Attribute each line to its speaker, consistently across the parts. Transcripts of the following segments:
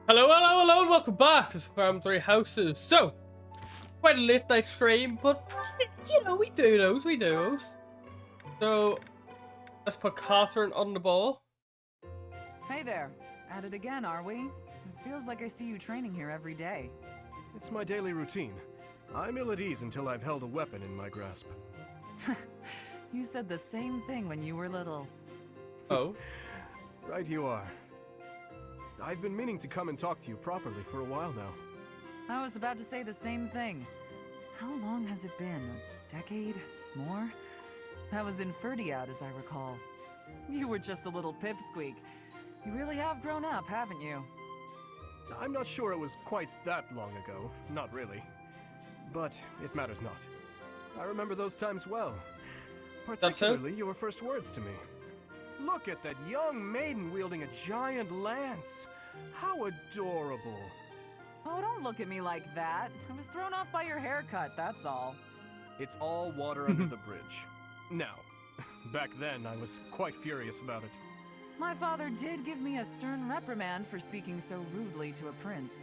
Speaker 1: Hello, hello, hello, and welcome back to Farm 3 Houses. So, quite a late night stream, but, we do those. So, let's put Catherine on the ball.
Speaker 2: Hey there. At it again, are we? It feels like I see you training here every day.
Speaker 3: It's my daily routine. I'm ill at ease until I've held a weapon in my grasp.
Speaker 2: You said the same thing when you were little.
Speaker 1: Oh?
Speaker 3: Right you are. I've been meaning to come and talk to you properly for a while now.
Speaker 2: I was about to say the same thing. How long has it been? A decade? More? That was in Ferdiad, as I recall. You were just a little pipsqueak. You really have grown up, haven't you?
Speaker 3: I'm not sure it was quite that long ago. Not really. But it matters not. I remember those times well. Particularly your first words to me. Look at that young maiden wielding a giant lance. How adorable.
Speaker 2: Oh, don't look at me like that. I was thrown off by your haircut, that's all.
Speaker 3: It's all water under the bridge. Now, back then I was quite furious about it.
Speaker 2: My father did give me a stern reprimand for speaking so rudely to a prince.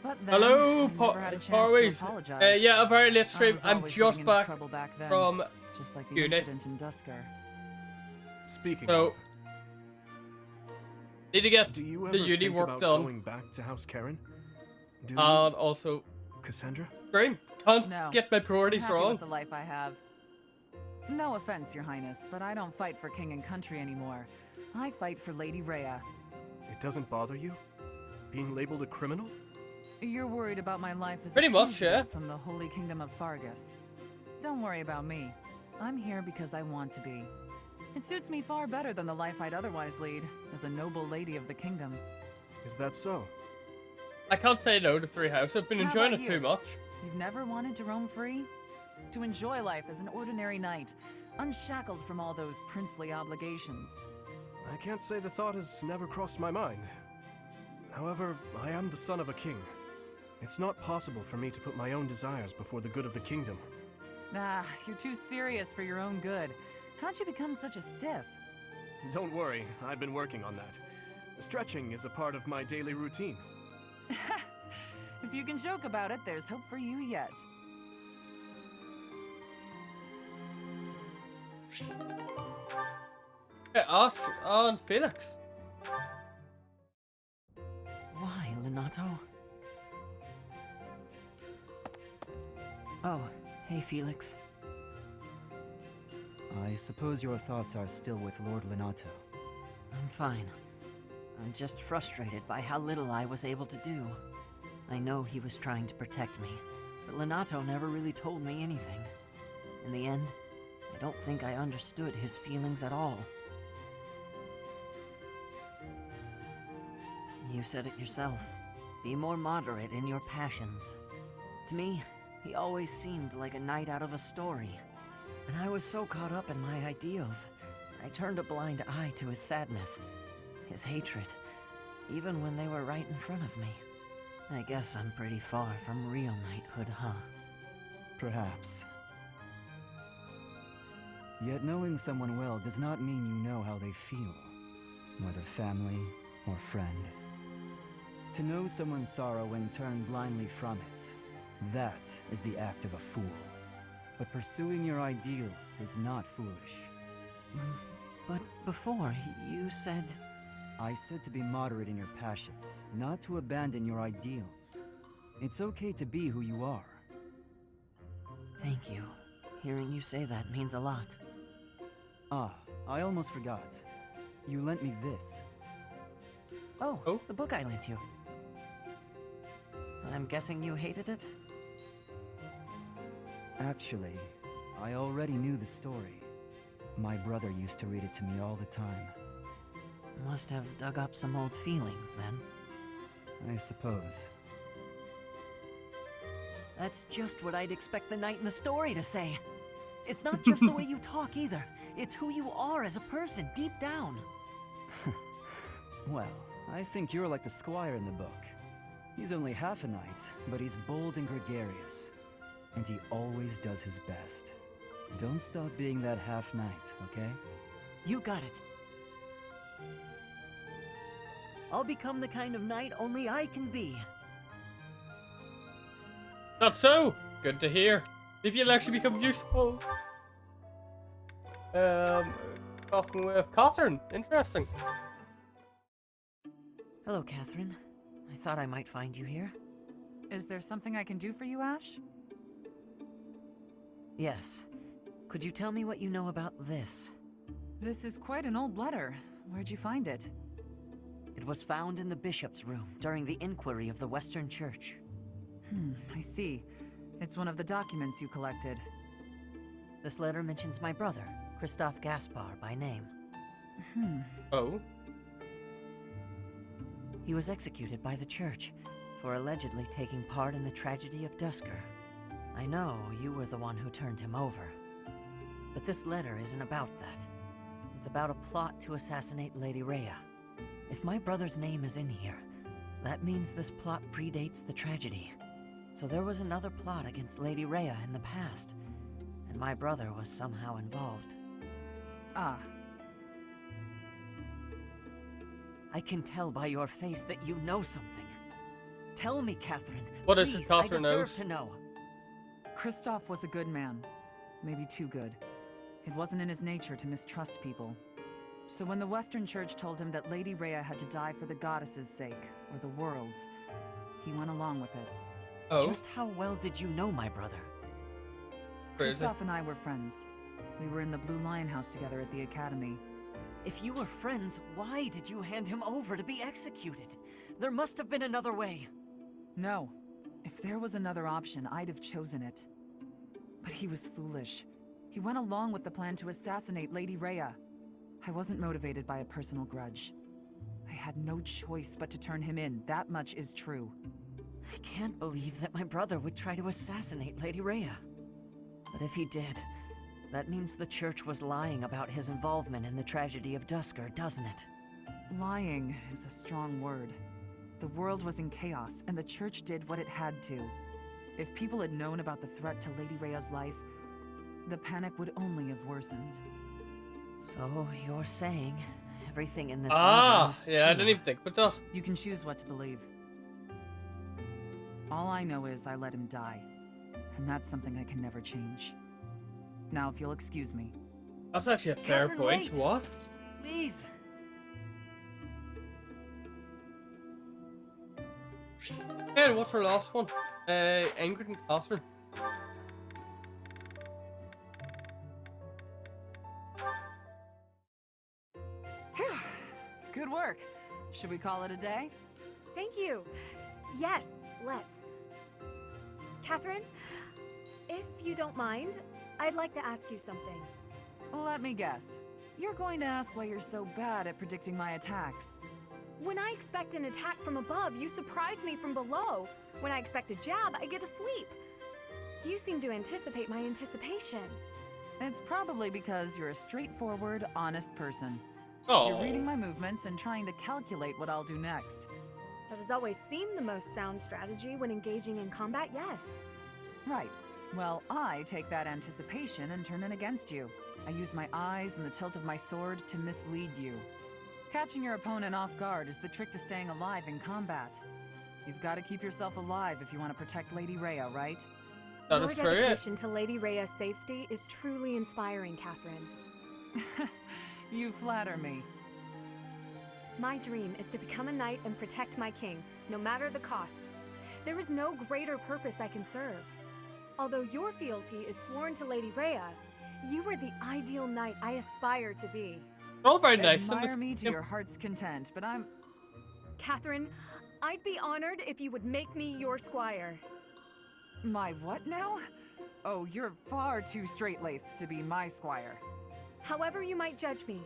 Speaker 2: But then,
Speaker 1: Hello,
Speaker 2: I never had a chance to apologize.
Speaker 1: yeah, a very late
Speaker 2: I
Speaker 1: stream.
Speaker 2: was
Speaker 1: I'm
Speaker 2: always
Speaker 1: just
Speaker 2: getting into
Speaker 1: back
Speaker 2: trouble back then,
Speaker 1: from
Speaker 2: just like the
Speaker 1: uni.
Speaker 2: incident in Dusker.
Speaker 3: Speaking
Speaker 1: So,
Speaker 3: of,
Speaker 1: need to get
Speaker 3: do you
Speaker 1: the
Speaker 3: ever
Speaker 1: uni
Speaker 3: think
Speaker 1: work
Speaker 3: about
Speaker 1: done,
Speaker 3: going back to House Karen? Do
Speaker 1: and also
Speaker 3: Cassandra?
Speaker 1: stream. Can't
Speaker 2: No,
Speaker 1: get my
Speaker 2: I'm
Speaker 1: priorities
Speaker 2: happy
Speaker 1: wrong.
Speaker 2: with the life I have. No offense, Your Highness, but I don't fight for king and country anymore. I fight for Lady Rhea.
Speaker 3: It doesn't bother you? Being labeled a criminal?
Speaker 2: You're worried about my life as
Speaker 1: Pretty
Speaker 2: a
Speaker 1: much,
Speaker 2: fugitive
Speaker 1: yeah.
Speaker 2: from the Holy Kingdom of Fargus. Don't worry about me. I'm here because I want to be. It suits me far better than the life I'd otherwise lead, as a noble lady of the kingdom.
Speaker 3: Is that so?
Speaker 1: I can't say no to Three House. I've been
Speaker 2: How
Speaker 1: enjoying
Speaker 2: about
Speaker 1: it
Speaker 2: you?
Speaker 1: too much.
Speaker 2: You've never wanted to roam free? To enjoy life as an ordinary knight, unshackled from all those princely obligations.
Speaker 3: I can't say the thought has never crossed my mind. However, I am the son of a king. It's not possible for me to put my own desires before the good of the kingdom.
Speaker 2: Ah, you're too serious for your own good. How'd you become such a stiff?
Speaker 3: Don't worry, I've been working on that. Stretching is a part of my daily routine.
Speaker 2: If you can joke about it, there's hope for you yet.
Speaker 1: Yeah, Ash and Felix.
Speaker 4: Why, Lenato? Oh, hey, Felix. I suppose your thoughts are still with Lord Lenato. I'm fine. I'm just frustrated by how little I was able to do. I know he was trying to protect me, but Lenato never really told me anything. In the end, I don't think I understood his feelings at all. You said it yourself. Be more moderate in your passions. To me, he always seemed like a knight out of a story. And I was so caught up in my ideals, I turned a blind eye to his sadness, his hatred, even when they were right in front of me. I guess I'm pretty far from real knighthood, huh?
Speaker 5: Perhaps. Yet knowing someone well does not mean you know how they feel, whether family or friend. To know someone's sorrow and turn blindly from it, that is the act of a fool. But pursuing your ideals is not foolish.
Speaker 4: But before, you said...
Speaker 5: I said to be moderate in your passions, not to abandon your ideals. It's okay to be who you are.
Speaker 4: Thank you. Hearing you say that means a lot.
Speaker 5: Ah, I almost forgot. You lent me this.
Speaker 4: Oh, the book I lent you. I'm guessing you hated it?
Speaker 5: Actually, I already knew the story. My brother used to read it to me all the time.
Speaker 4: Must have dug up some old feelings, then.
Speaker 5: I suppose.
Speaker 4: That's just what I'd expect the knight in the story to say. It's not just the way you talk either. It's who you are as a person, deep down.
Speaker 5: Well, I think you're like the squire in the book. He's only half a knight, but he's bold and gregarious. And he always does his best. Don't stop being that half-knight, okay?
Speaker 4: You got it. I'll become the kind of knight only I can be.
Speaker 1: That's so. Good to hear. Maybe you'll actually become useful. Talking with Catherine. Interesting.
Speaker 4: Hello, Catherine. I thought I might find you here.
Speaker 2: Is there something I can do for you, Ash?
Speaker 4: Yes. Could you tell me what you know about this?
Speaker 2: This is quite an old letter. Where'd you find it?
Speaker 4: It was found in the bishop's room during the inquiry of the Western Church.
Speaker 2: I see. It's one of the documents you collected.
Speaker 4: This letter mentions my brother, Christoph Gaspar, by name.
Speaker 1: Oh.
Speaker 4: He was executed by the church for allegedly taking part in the tragedy of Dusker. I know you were the one who turned him over. But this letter isn't about that. It's about a plot to assassinate Lady Rhea. If my brother's name is in here, that means this plot predates the tragedy. So there was another plot against Lady Rhea in the past, and my brother was somehow involved.
Speaker 2: Ah.
Speaker 4: I can tell by your face that you know something. Tell me, Catherine.
Speaker 1: What is it
Speaker 4: Please,
Speaker 1: Catherine
Speaker 4: I deserve
Speaker 1: knows?
Speaker 4: to know.
Speaker 2: Christoph was a good man. Maybe too good. It wasn't in his nature to mistrust people. So when the Western Church told him that Lady Rhea had to die for the goddess's sake, or the world's, he went along with it.
Speaker 1: Oh.
Speaker 4: Just how well did you know my brother?
Speaker 1: Crazy.
Speaker 2: Christoph and I were friends. We were in the Blue Lion House together at the academy.
Speaker 4: If you were friends, why did you hand him over to be executed? There must have been another way.
Speaker 2: No. If there was another option, I'd have chosen it. But he was foolish. He went along with the plan to assassinate Lady Rhea. I wasn't motivated by a personal grudge. I had no choice but to turn him in, that much is true.
Speaker 4: I can't believe that my brother would try to assassinate Lady Rhea. But if he did, that means the church was lying about his involvement in the tragedy of Dusker, doesn't it?
Speaker 2: Lying is a strong word. The world was in chaos, and the church did what it had to. If people had known about the threat to Lady Rhea's life, the panic would only have worsened.
Speaker 4: So you're saying everything in this
Speaker 1: Ah,
Speaker 4: letter is
Speaker 1: yeah, I
Speaker 4: true.
Speaker 1: didn't even think about that.
Speaker 2: You can choose what to believe. All I know is I let him die, and that's something I can never change. Now, if you'll excuse me.
Speaker 1: That's actually a fair
Speaker 4: Catherine,
Speaker 1: point.
Speaker 4: wait.
Speaker 1: What?
Speaker 4: Please.
Speaker 1: And what's our last one? Ingrid and Catherine.
Speaker 2: Good work. Should we call it a day?
Speaker 6: Thank you. Yes, let's. Catherine, if you don't mind, I'd like to ask you something.
Speaker 2: Let me guess. You're going to ask why you're so bad at predicting my attacks.
Speaker 6: When I expect an attack from above, you surprise me from below. When I expect a jab, I get a sweep. You seem to anticipate my anticipation.
Speaker 2: It's probably because you're a straightforward, honest person.
Speaker 1: Oh.
Speaker 2: You're reading my movements and trying to calculate what I'll do next.
Speaker 6: That has always seemed the most sound strategy when engaging in combat, yes.
Speaker 2: Right. Well, I take that anticipation and turn it against you. I use my eyes and the tilt of my sword to mislead you. Catching your opponent off guard is the trick to staying alive in combat. You've got to keep yourself alive if you want to protect Lady Rhea, right?
Speaker 1: That
Speaker 6: Your
Speaker 1: is true, yeah.
Speaker 6: dedication to Lady Rhea's safety is truly inspiring, Catherine.
Speaker 2: You flatter me.
Speaker 6: My dream is to become a knight and protect my king, no matter the cost. There is no greater purpose I can serve. Although your fealty is sworn to Lady Rhea, you are the ideal knight I aspire to be.
Speaker 1: All very nice.
Speaker 2: Admire me to your heart's content, but I'm...
Speaker 6: Catherine, I'd be honored if you would make me your squire.
Speaker 2: My what now? Oh, you're far too straight-laced to be my squire.
Speaker 6: However you might judge me,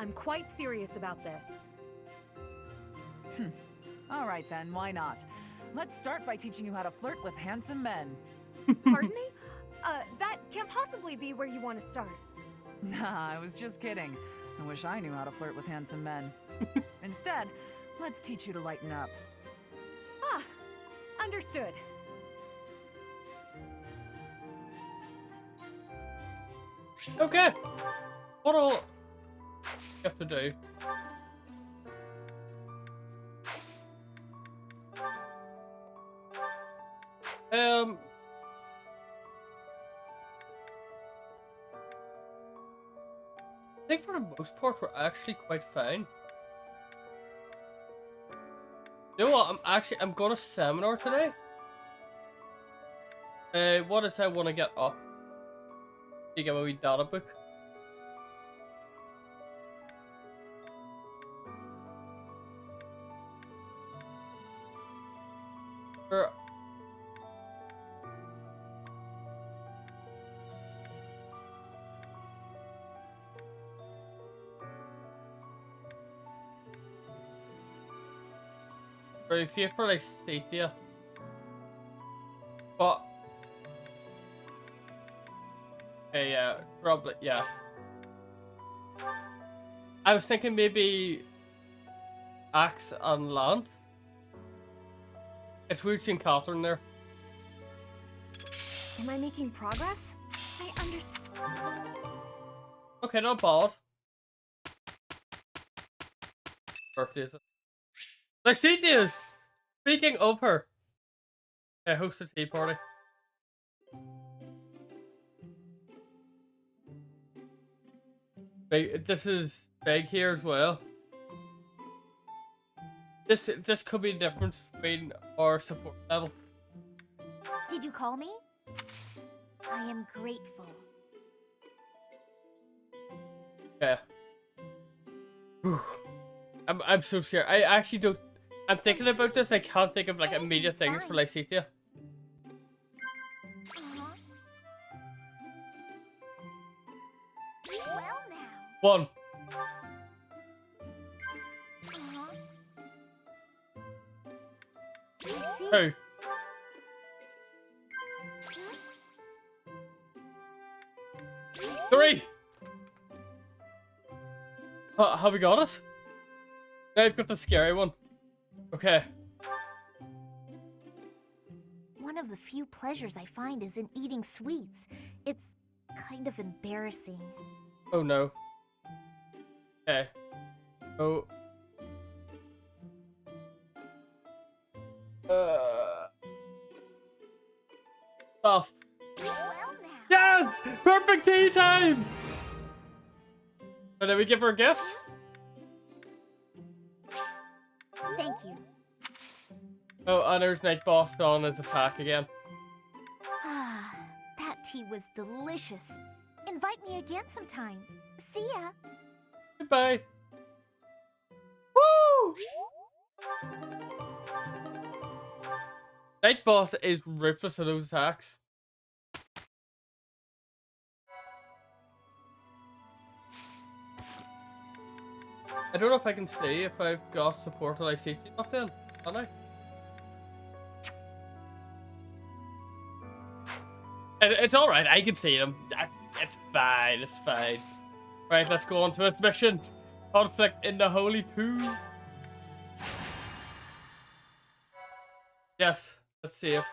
Speaker 6: I'm quite serious about this.
Speaker 2: All right then, why not? Let's start by teaching you how to flirt with handsome men.
Speaker 6: Pardon me? That can't possibly be where you want to start.
Speaker 2: Nah, I was just kidding. I wish I knew how to flirt with handsome men. Instead, let's teach you to lighten up.
Speaker 6: Ah, understood.
Speaker 1: Okay. What all have to do? I think for the most part we're actually quite fine. You know what? I'm going to seminar today. What is I want to get up? You get my wee data book. Or if you for Lysithea. But yeah, probably yeah. I was thinking maybe axe and lance. It's weird seeing Catherine there.
Speaker 6: Am I making progress? I understand.
Speaker 1: Okay, not bad. Birthday is it? Lysithea's! Speaking of her. Host a tea party. This is big here as well. This could be the difference between our support level.
Speaker 7: Did you call me? I am grateful.
Speaker 1: Yeah. Whew. I'm so scared. I actually don't. I'm thinking about this. I can't think of like immediate things for Lysithea.
Speaker 7: Well now.
Speaker 1: One.
Speaker 7: I see.
Speaker 1: Two. Three. Have we got it? Now I've got the scary one. Okay.
Speaker 7: One of the few pleasures I find is in eating sweets. It's kind of embarrassing.
Speaker 1: Oh no. Okay. Oh. Stuff.
Speaker 7: Well now.
Speaker 1: Yes! Perfect tea time! And then we give her a gift?
Speaker 7: Thank you.
Speaker 1: Oh, and there's Night Boss on his attack again.
Speaker 7: Ah, that tea was delicious. Invite me again sometime. See ya.
Speaker 1: Goodbye. Woo! Night Boss is ruthless at those attacks. I don't know if I can see if I've got support or Lysithea up then, can I? It's alright, I can see them. It's fine, it's fine. Right, let's go on to its mission. Conflict in the Holy Pool. Yes, let's see if